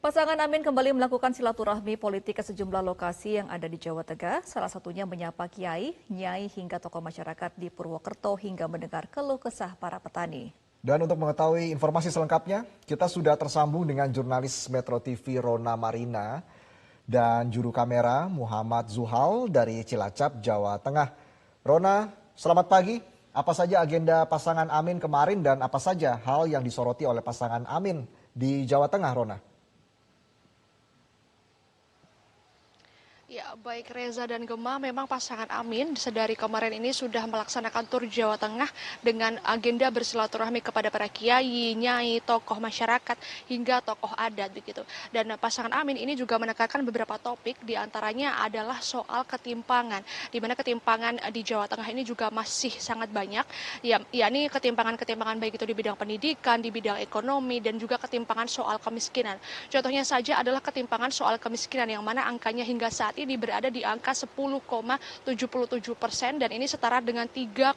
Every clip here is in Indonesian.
Pasangan Amin kembali melakukan silaturahmi politik ke sejumlah lokasi yang ada di Jawa Tengah, salah satunya menyapa kiai, nyai hingga tokoh masyarakat di Purwokerto hingga mendengar keluh kesah para petani. Dan untuk mengetahui informasi selengkapnya, kita sudah tersambung dengan jurnalis Metro TV Rona Marina dan juru kamera Muhammad Zuhal dari Cilacap, Jawa Tengah. Rona, selamat pagi. Apa saja agenda pasangan Amin kemarin dan apa saja hal yang disoroti oleh pasangan Amin di Jawa Tengah, Rona? Ya, baik Reza dan Gemma, memang pasangan Amin sedari kemarin ini sudah melaksanakan tur Jawa Tengah dengan agenda bersilaturahmi kepada para kiai, nyai, tokoh masyarakat, hingga tokoh adat begitu. Dan pasangan Amin ini juga menekankan beberapa topik, diantaranya adalah soal ketimpangan, di mana ketimpangan di Jawa Tengah ini juga masih sangat banyak, yakni ketimpangan-ketimpangan baik itu di bidang pendidikan, di bidang ekonomi, dan juga ketimpangan soal kemiskinan. Contohnya saja adalah ketimpangan soal kemiskinan yang mana angkanya hingga saat ini berada di angka 10,77% dan ini setara dengan 3,97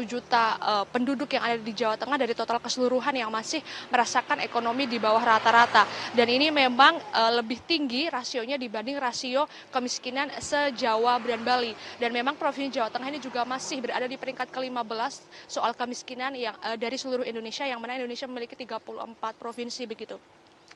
juta penduduk yang ada di Jawa Tengah dari total keseluruhan yang masih merasakan ekonomi di bawah rata-rata. Dan ini memang lebih tinggi rasionya dibanding rasio kemiskinan se-Jawa dan Bali. Dan memang Provinsi Jawa Tengah ini juga masih berada di peringkat ke-15 soal kemiskinan yang dari seluruh Indonesia, yang mana Indonesia memiliki 34 provinsi begitu.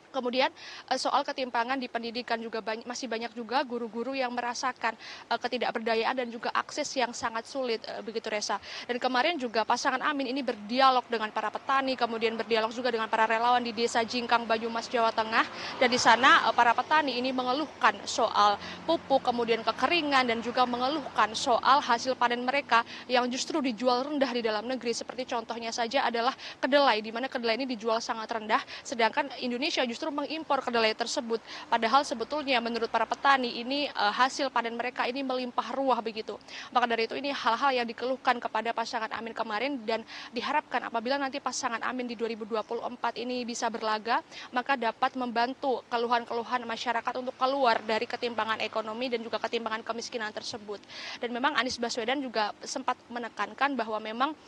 Kemudian soal ketimpangan di pendidikan juga masih banyak juga guru-guru yang merasakan ketidakberdayaan dan juga akses yang sangat sulit begitu Reza. Dan kemarin juga pasangan Amin ini berdialog dengan para petani, kemudian berdialog juga dengan para relawan di Desa Jingkang, Banyumas, Jawa Tengah. Dan di sana para petani ini mengeluhkan soal pupuk, kemudian kekeringan, dan juga mengeluhkan soal hasil panen mereka yang justru dijual rendah di dalam negeri. Seperti contohnya saja adalah kedelai, di mana kedelai ini dijual sangat rendah, sedangkan Indonesia justru mengimpor kedelai tersebut. Padahal sebetulnya menurut para petani ini hasil panen mereka ini melimpah ruah begitu. Maka dari itu ini hal-hal yang dikeluhkan kepada pasangan Amin kemarin, dan diharapkan apabila nanti pasangan Amin di 2024 ini bisa berlaga, maka dapat membantu keluhan-keluhan masyarakat untuk keluar dari ketimpangan ekonomi dan juga ketimpangan kemiskinan tersebut. Dan memang Anies Baswedan juga sempat menekankan bahwa memang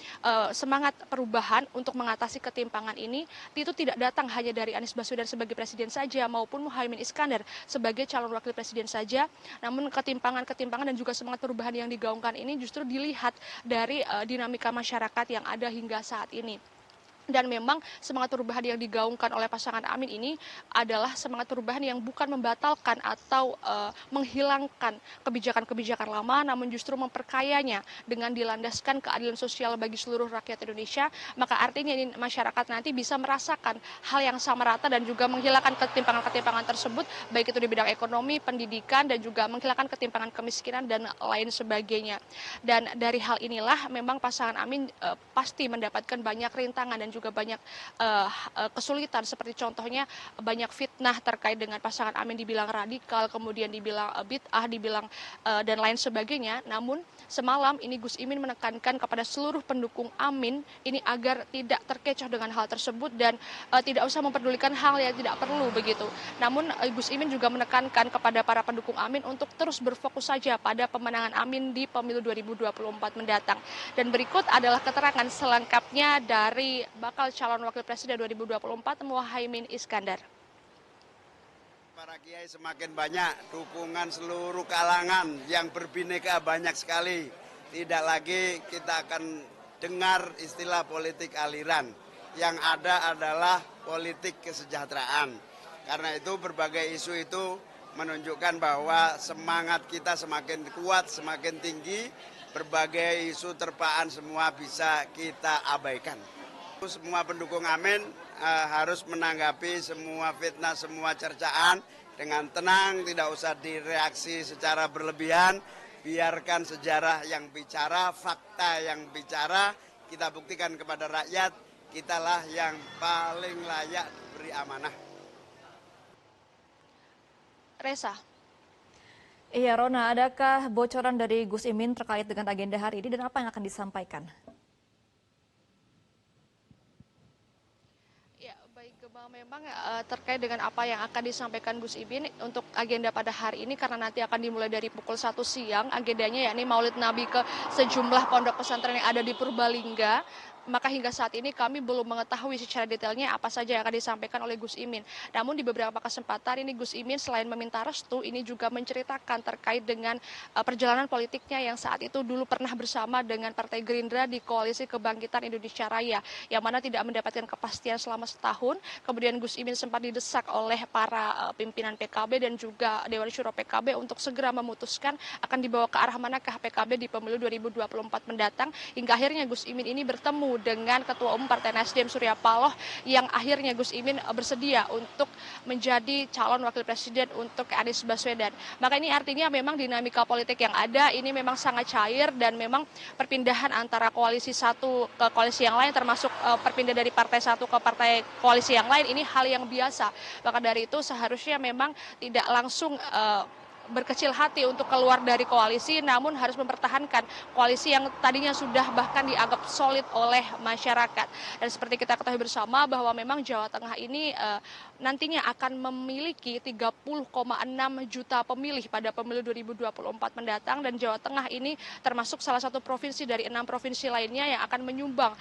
semangat perubahan untuk mengatasi ketimpangan ini itu tidak datang hanya dari Anies Baswedan sebagai presiden saja maupun Muhaimin Iskandar sebagai calon wakil presiden saja, namun ketimpangan-ketimpangan dan juga semangat perubahan yang digaungkan ini justru dilihat dari dinamika masyarakat yang ada hingga saat ini. Dan memang semangat perubahan yang digaungkan oleh pasangan Amin ini adalah semangat perubahan yang bukan membatalkan atau menghilangkan kebijakan-kebijakan lama, namun justru memperkayanya dengan dilandaskan keadilan sosial bagi seluruh rakyat Indonesia. Maka artinya ini masyarakat nanti bisa merasakan hal yang sama rata dan juga menghilangkan ketimpangan-ketimpangan tersebut, baik itu di bidang ekonomi, pendidikan, dan juga menghilangkan ketimpangan kemiskinan dan lain sebagainya. Dan dari hal inilah memang pasangan Amin pasti mendapatkan banyak rintangan dan juga banyak kesulitan, seperti contohnya banyak fitnah terkait dengan pasangan Amin dibilang radikal, kemudian dibilang bid'ah, dibilang dan lain sebagainya. Namun semalam ini Gus Imin menekankan kepada seluruh pendukung Amin ini agar tidak terkecoh dengan hal tersebut dan tidak usah memperdulikan hal yang tidak perlu begitu. Namun Gus Imin juga menekankan kepada para pendukung Amin untuk terus berfokus saja pada pemenangan Amin di pemilu 2024 mendatang. Dan berikut adalah keterangan selengkapnya dari bakal calon wakil presiden 2024 Muhaimin Iskandar. Para kiai semakin banyak, dukungan seluruh kalangan yang berbineka banyak sekali. Tidak lagi kita akan dengar istilah politik aliran. Yang ada adalah politik kesejahteraan. Karena itu berbagai isu itu menunjukkan bahwa semangat kita semakin kuat, semakin tinggi. Berbagai isu terpaan semua bisa kita abaikan. Semua pendukung Amin harus menanggapi semua fitnah, semua cercaan dengan tenang, tidak usah direaksi secara berlebihan. Biarkan sejarah yang bicara, fakta yang bicara, kita buktikan kepada rakyat, kitalah yang paling layak diberi amanah. Reza. Iya Rona, adakah bocoran dari Gus Imin terkait dengan agenda hari ini dan apa yang akan disampaikan? Memang terkait dengan apa yang akan disampaikan Gus Imin untuk agenda pada hari ini, karena nanti akan dimulai dari pukul 1 siang agendanya, yakni Maulid Nabi ke sejumlah pondok pesantren yang ada di Purbalingga. maka hingga saat ini kami belum mengetahui secara detailnya apa saja yang akan disampaikan oleh Gus Imin. Namun di beberapa kesempatan ini Gus Imin selain meminta restu, ini juga menceritakan terkait dengan perjalanan politiknya yang saat itu dulu pernah bersama dengan Partai Gerindra di Koalisi Kebangkitan Indonesia Raya, yang mana tidak mendapatkan kepastian selama setahun. Kemudian Gus Imin sempat didesak oleh para pimpinan PKB dan juga Dewan Syuro PKB untuk segera memutuskan akan dibawa ke arah manakah PKB di pemilu 2024 mendatang, hingga akhirnya Gus Imin ini bertemu dengan Ketua Umum Partai Nasdem Surya Paloh, yang akhirnya Gus Imin bersedia untuk menjadi calon wakil presiden untuk Anies Baswedan. Maka ini artinya memang dinamika politik yang ada ini memang sangat cair, dan memang perpindahan antara koalisi satu ke koalisi yang lain, termasuk perpindahan dari partai satu ke partai koalisi yang lain, ini hal yang biasa. Maka dari itu seharusnya memang tidak langsung berkecil hati untuk keluar dari koalisi, namun harus mempertahankan koalisi yang tadinya sudah bahkan dianggap solid oleh masyarakat. Dan seperti kita ketahui bersama bahwa memang Jawa Tengah ini nantinya akan memiliki 30,6 juta pemilih pada pemilu 2024 mendatang, dan Jawa Tengah ini termasuk salah satu provinsi dari 6 provinsi lainnya yang akan menyumbang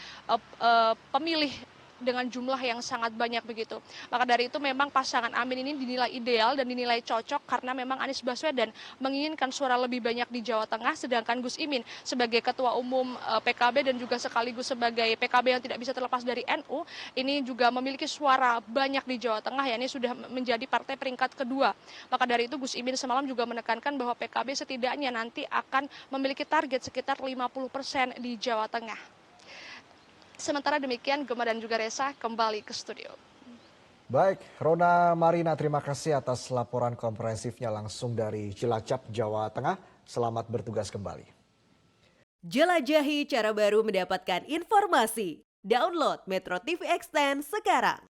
pemilih dengan jumlah yang sangat banyak begitu. Maka dari itu memang pasangan Amin ini dinilai ideal dan dinilai cocok, karena memang Anies Baswedan menginginkan suara lebih banyak di Jawa Tengah, sedangkan Gus Imin sebagai Ketua Umum PKB dan juga sekaligus sebagai PKB yang tidak bisa terlepas dari NU, ini juga memiliki suara banyak di Jawa Tengah, yakni sudah menjadi partai peringkat kedua. Maka dari itu Gus Imin semalam juga menekankan bahwa PKB setidaknya nanti akan memiliki target sekitar 50% di Jawa Tengah. Sementara demikian, Gemma dan juga Resa kembali ke studio. Baik, Rona Marina, terima kasih atas laporan komprehensifnya langsung dari Cilacap, Jawa Tengah. Selamat bertugas kembali. Jelajahi cara baru mendapatkan informasi. Download Metro TV Extend sekarang.